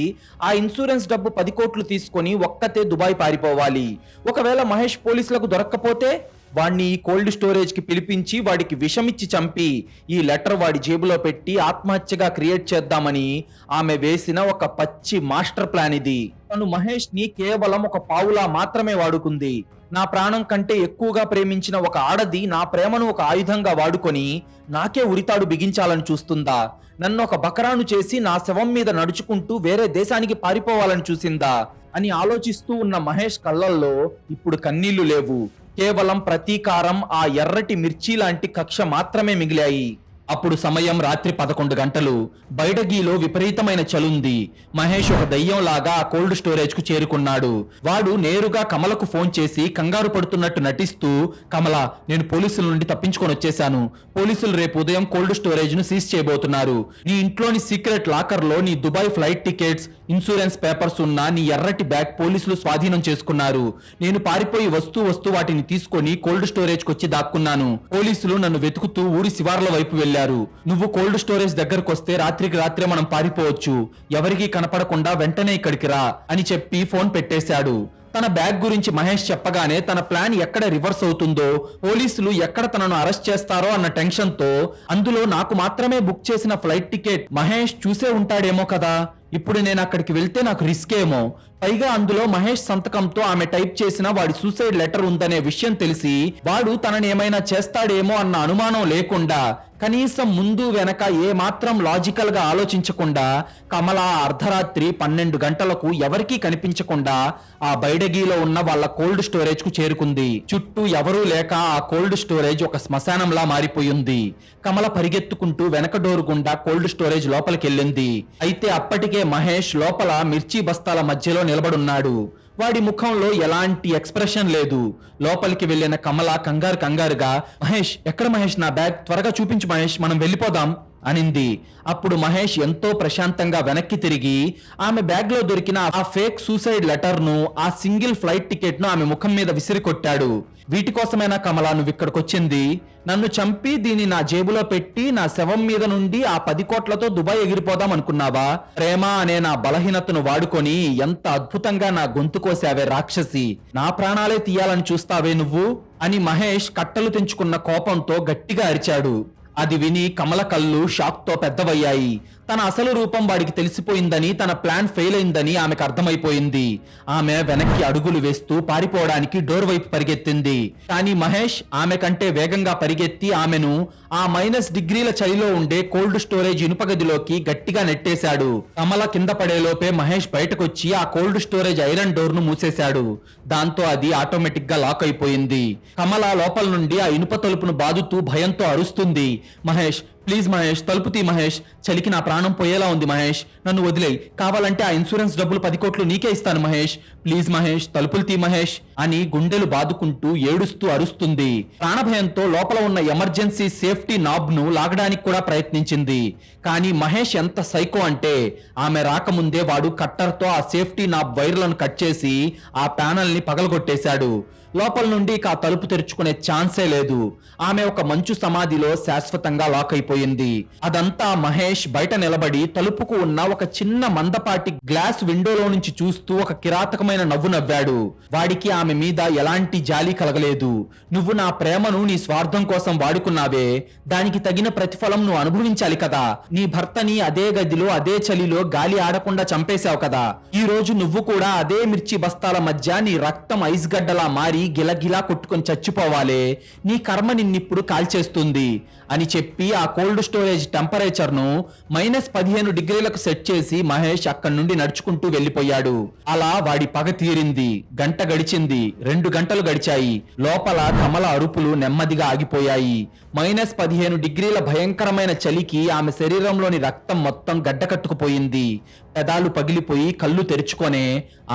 ఆ ఇన్సూరెన్స్ డబ్బు 10 కోట్లు తీసుకొని ఒక్కతే దుబాయ్ పారిపోవాలి. ఒకవేళ మహేష్ పోలీసులకు దొరక్కపోతే వాణ్ణి కోల్డ్ స్టోరేజ్ కి పిలిపించి వాడికి విషమిచ్చి చంపి ఈ లెటర్ వాడి జేబులో పెట్టి ఆత్మహత్యగా క్రియేట్ చేద్దామని ఆమె వేసిన ఒక పచ్చి మాస్టర్ ప్లాన్ ఇది. తను మహేష్ ని కేవలం ఒక పావులా మాత్రమే వాడుకుంది. నా ప్రాణం కంటే ఎక్కువగా ప్రేమించిన ఒక ఆడది నా ప్రేమను ఒక ఆయుధంగా వాడుకొని నాకే ఉరితాడు బిగించాలని చూస్తుందా? నన్ను ఒక బకరాను చేసి నా శవం మీద నడుచుకుంటూ వేరే దేశానికి పారిపోవాలని చూసిందా అని ఆలోచిస్తూ ఉన్న మహేష్ కళ్ళల్లో ఇప్పుడు కన్నీళ్లు లేవు. కేవలం ప్రతీకారం, ఆ ఎర్రటి మిర్చి లాంటి కక్ష మాత్రమే మిగిలాయి. అప్పుడు సమయం రాత్రి 11 గంటలు. బైడగీలో విపరీతమైన చలుంది. మహేష్ ఒక దయ్యంలాగా ఆ కోల్డ్ స్టోరేజ్ కు చేరుకున్నాడు. వాడు నేరుగా కమలకు ఫోన్ చేసి కంగారు పడుతున్నట్టు నటిస్తూ, కమల, నేను పోలీసుల నుండి తప్పించుకొని వచ్చేశాను. పోలీసులు రేపు ఉదయం కోల్డ్ స్టోరేజ్ ను సీజ్ చేయబోతున్నారు. నీ ఇంట్లోని సీక్రెట్ లాకర్ లో నీ Dubai flight tickets, insurance papers ఉన్న నీ ఎర్రటి బ్యాగ్ పోలీసులు స్వాధీనం చేసుకున్నారు. నేను పారిపోయి వస్తూ వాటిని తీసుకొని కోల్డ్ స్టోరేజ్ కు వచ్చి దాక్కున్నాను. పోలీసులు నన్ను వెతుకుతూ ఊరి శివార్ల వైపు వెళ్లారు. నువ్వు కోల్డ్ స్టోరేజ్ దగ్గరకు వస్తే రాత్రికి రాత్రే మనం పారిపోవచ్చు. ఎవరికీ కనపడకుండా వెంటనే ఇక్కడికి రా అని చెప్పి ఫోన్ పెట్టేశాడు. తన బ్యాగ్ గురించి మహేష్ చెప్పగానే తన ప్లాన్ ఎక్కడ రివర్స్ అవుతుందో, పోలీసులు ఎక్కడ తనను అరెస్ట్ చేస్తారో అన్న టెన్షన్ తో అందులో నాకు మాత్రమే బుక్ చేసిన ఫ్లైట్ టికెట్ మహేష్ చూసే ఉంటాడేమో కదా, ఇప్పుడు నేను అక్కడికి వెళ్తే నాకు రిస్క్ ఏమో, పైగా అందులో మహేష్ సంతకంతో ఆమె టైప్ చేసిన వాడి సూసైడ్ లెటర్ ఉందనే విషయం తెలిసి వాడు తనని ఏమైనా చేస్తాడేమో అన్న అనుమానం లేకుండా, కనీసం ముందు వెనక ఏ మాత్రం లాజికల్ గా ఆలోచించకుండా కమల అర్ధరాత్రి 12 గంటలకు ఎవరికీ కనిపించకుండా ఆ బైడగీలో ఉన్న వాళ్ళ కోల్డ్ స్టోరేజ్ కు చేరుకుంది. చుట్టూ ఎవరూ లేక ఆ కోల్డ్ స్టోరేజ్ ఒక శ్మశానంలా మారిపోయింది. కమల పరిగెత్తుకుంటూ వెనక డోరు గుండా కోల్డ్ స్టోరేజ్ లోపలికి వెళ్ళింది. అయితే అప్పటికే మహేష్ లోపల మిర్చి బస్తాల మధ్యలో నిలబడున్నాడు. వాడి ముఖంలో ఎలాంటి ఎక్స్ప్రెషన్ లేదు. లోపలికి వెళ్ళిన కమల కంగారుగా, మహేష్, ఎక్కడ మహేష్ నా బ్యాగ్, త్వరగా చూపించు మహేష్, మనం వెళ్ళిపోదాం అనింది. అప్పుడు మహేష్ ఎంతో ప్రశాంతంగా వెనక్కి తిరిగి ఆమె బ్యాగ్ లో దొరికిన ఆ ఫేక్ సూసైడ్ లెటర్ ను, ఆ సింగిల్ ఫ్లైట్ టికెట్ ను ఆమె ముఖం మీద విసిరికొట్టాడు. వీటి కోసమైనా కమల నువ్వు ఇక్కడికి వచ్చింది? నన్ను చంపి దీన్ని నా జేబులో పెట్టి నా శవం మీద నుండి ఆ 10 కోట్లతో దుబాయ్ ఎగిరిపోదాం అనుకున్నావా? ప్రేమ అనే నా బలహీనతను వాడుకొని ఎంత అద్భుతంగా నా గొంతు కోసావే రాక్షసి, నా ప్రాణాలే తీయాలని చూస్తావే నువ్వు అని మహేష్ కట్టలు తెంచుకున్న కోపంతో గట్టిగా అరిచాడు. అది విని కమల కళ్ళు షాక్ తో పెద్దవయ్యాయి. తన అసలు రూపం వాడికి తెలిసిపోయిందని, తన ప్లాన్ ఫెయిల్ అయిందని ఆమెకు అర్థమైపోయింది. ఆమె వెనక్కి అడుగులు వేస్తూ పారిపోవడానికి డోర్ వైపు పరిగెత్తింది. కానీ మహేష్ ఆమె కంటే వేగంగా పరిగెత్తి ఆమెను ఆ -డిగ్రీల చలిలో ఉండే కోల్డ్ స్టోరేజ్ ఇనుప గదిలోకి గట్టిగా నెట్టేశాడు. కమల కింద పడేలోపే మహేష్ బయటకొచ్చి ఆ కోల్డ్ స్టోరేజ్ ఐరన్ డోర్ ను మూసేశాడు. దాంతో అది ఆటోమేటిక్ గా లాక్ అయిపోయింది. కమల లోపల నుండి ఆ ఇనుప తలుపును బాదుతూ భయంతో అరుస్తుంది. మహేష్, ప్లీజ్ మహేష్, తలుపు తీ మహేష్, చలికి నా ప్రాణం పోయేలా ఉంది మహేష్, నన్ను వదిలేయ్, కావాలంటే ఆ ఇన్సూరెన్స్ డబ్బులు 10 కోట్లు నీకే ఇస్తాను మహేష్, ప్లీజ్ మహేష్, తలుపులు తీ మహేష్ అని గుండెలు బాదుకుంటూ ఏడుస్తూ అరుస్తుంది. ప్రాణభయంతో లోపల ఉన్న ఎమర్జెన్సీ సేఫ్టీ నాబ్ ను లాగడానికి కూడా ప్రయత్నించింది. కానీ మహేష్ ఎంత సైకో అంటే ఆమె రాకముందే వాడు కట్టర్తో ఆ సేఫ్టీ నాబ్ వైర్లను కట్ చేసి ఆ ప్యానల్ ని పగలగొట్టేశాడు. లోపల నుండి ఇక ఆ తలుపు తెరుచుకునే ఛాన్సే లేదు. ఆమె ఒక మంచు సమాధిలో శాశ్వతంగా లాక్ అయిపోయింది. అదంతా మహేష్ బయట నిలబడి తలుపుకు ఉన్న ఒక చిన్న మందపాటి గ్లాస్ విండోలో నుంచి చూస్తూ ఒక కిరాతకమైన నవ్వు నవ్వాడు. వాడికి ఆమె మీద ఎలాంటి జాలి కలగలేదు. నువ్వు నా ప్రేమను నీ స్వార్థం కోసం వాడుకున్నావే, దానికి తగిన ప్రతిఫలం నువ్వు అనుభవించాలి కదా. నీ భర్తని అదే గదిలో అదే చలిలో గాలి ఆడకుండా చంపేశావు కదా. ఈ రోజు నువ్వు కూడా అదే మిర్చి బస్తాల మధ్య నీ రక్తం ఐస్ గడ్డలా మారి గిలగిలా కొట్టుకొని చచ్చిపోవాలే. నీ కర్మ నిన్నిప్పుడు కాల్చేస్తుంది అని చెప్పి ఆ కోల్డ్ స్టోరేజ్ టెంపరేచర్ ను -15 డిగ్రీలకు సెట్ చేసి మహేష్ అక్కడి నుండి నడుచుకుంటూ వెళ్లిపోయాడు. అలా వాడి పగ తీరింది. గంట గడిచింది, 2 గంటలు గడిచాయి. లోపల కమల అరుపులు నెమ్మదిగా ఆగిపోయాయి. -15 డిగ్రీల భయంకరమైన చలికి ఆమె శరీరంలోని రక్తం మొత్తం గడ్డకట్టుకుపోయింది. పెదాలు పగిలిపోయి కళ్ళు తెరుచుకొనే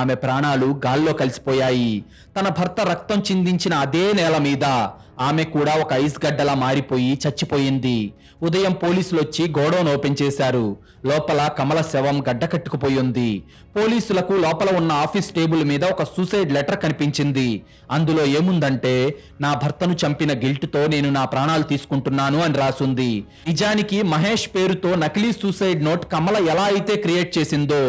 ఆమె ప్రాణాలు గాల్లో కలిసిపోయాయి. తన భర్త రక్తం చిందించిన అదే నేల మీద ఆమె కూడా ఒక ఐస్ గడ్డలా మారిపోయి చచ్చిపోయింది. ఉదయం పోలీసులు వచ్చి గోడౌన్ ఓపెన్ చేశారు. లోపల కమల శవం గడ్డకట్టుకుపోయింది. పోలీసులకు లోపల ఉన్న ఆఫీస్ టేబుల్ మీద ఒక సూసైడ్ లెటర్ కనిపించింది. అందులో ఏముందంటే, నా భర్తను చంపిన గిల్ట్తో నేను నా ప్రాణాలు తీసుకుంటున్నాను అని రాసుంది. నిజానికి మహేష్ పేరుతో నకిలీ సూసైడ్ నోట్ కమల ఎలా అయితే క్రియేట్ చేసిందో,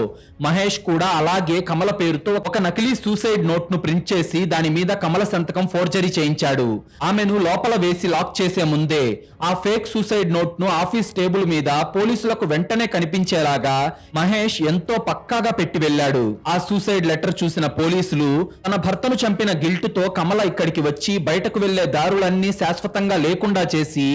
మహేష్ కూడా అలాగే కమల పేరుతో ఒక నకిలీ సూసైడ్ నోట్ ను ప్రింట్ చేసి దాని మీద కమల సంతకం ఫోర్జరీ చేయించాడు. ఆమెను లోపల వేసి లాక్ చేసే ముందే ఆ ఫేక్ సూసైడ్ నోట్ ను ఆఫీస్ టేబుల్ మీద పోలీసులకు వెంటనే కనిపించేలాగా మహేష్ ఎంతో పక్కాగా పెట్టి వెళ్ళాడు. ఆ సూసైడ్ లెటర్ చూసిన పోలీసులు తన భర్తను చంపిన గిల్ట్ తో కమల ఇక్కడికి వచ్చి బయటకు వెళ్లే దారులన్నీ శాశ్వతంగా లేకుండా చేసి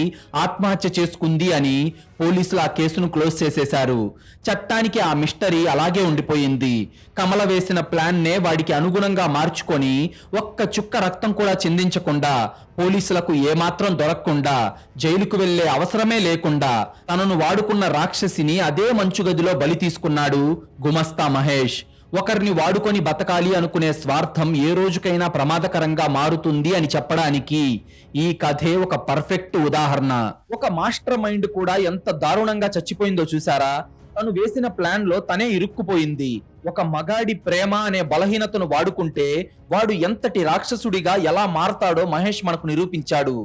ఆత్మహత్య చేసుకుంది అని పోలీసులు ఆ కేసును క్లోజ్ చేసేశారు. చట్టానికి ఆ మిస్టరీ అలాగే ఉండిపోయింది. కమల వేసిన ప్లాన్ నే వాడికి అనుగుణంగా మార్చుకొని ఒక్క చుక్క రక్తం కూడా చిందించకుండా, పోలీసులకు ఏమాత్రం దొరకకుండా, జైలుకు వెళ్లే అవసరమే లేకుండా తనను వాడుకున్న రాక్షసిని అదే మంచుగదిలో బలి తీసుకున్నాడు గుమస్తా మహేష్. ఒకరిని వాడుకొని బతకాలి అనుకునే స్వార్థం ఏ రోజుకైనా ప్రమాదకరంగా మారుతుంది అని చెప్పడానికి ఈ కథే ఒక పర్ఫెక్ట్ ఉదాహరణ. ఒక మాస్టర్ మైండ్ కూడా ఎంత దారుణంగా చచ్చిపోయిందో చూసారా? తను వేసిన ప్లాన్ లో తనే ఇరుక్కుపోయింది. ఒక మగాడి ప్రేమ అనే బలహీనతను వాడుకుంటే వాడు ఎంతటి రాక్షసుడిగా ఎలా మారతాడో మహేష్ మనకు నిరూపించాడు.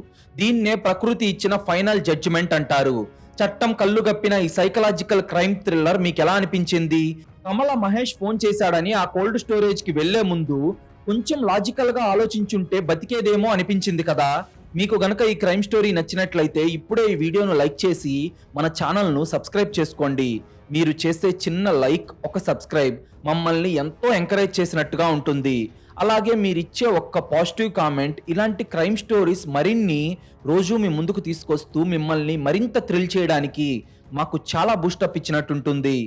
దీన్నే ప్రకృతి ఇచ్చిన ఫైనల్ జడ్జిమెంట్ అంటారు. చట్టం కళ్ళు గప్పిన ఈ సైకలాజికల్ క్రైమ్ థ్రిల్లర్ మీకు ఎలా అనిపించింది? కమల మహేష్ ఫోన్ చేశాడని ఆ కోల్డ్ స్టోరేజ్ కి వెళ్లే ముందు కొంచెం లాజికల్ గా ఆలోచించుంటే బతికేదేమో అనిపించింది కదా. మీకు గనక ఈ క్రైమ్ స్టోరీ నచ్చినట్లయితే ఇప్పుడే ఈ వీడియోను లైక్ చేసి మన ఛానల్ ను సబ్స్క్రైబ్ చేసుకోండి. మీరు చేసే చిన్న లైక్, ఒక సబ్స్క్రైబ్ మమ్మల్ని ఎంతో ఎంకరేజ్ చేసినట్టుగా ఉంటుంది. అలాగే మీరిచ్చే ఒక్క పాజిటివ్ కామెంట్ ఇలాంటి క్రైమ్ స్టోరీస్ మరిన్ని రోజు మీ ముందుకు తీసుకొస్తూ మిమ్మల్ని మరింత థ్రిల్ చేయడానికి మాకు చాలా బూస్టప్ ఇచ్చినట్టుంటుంది.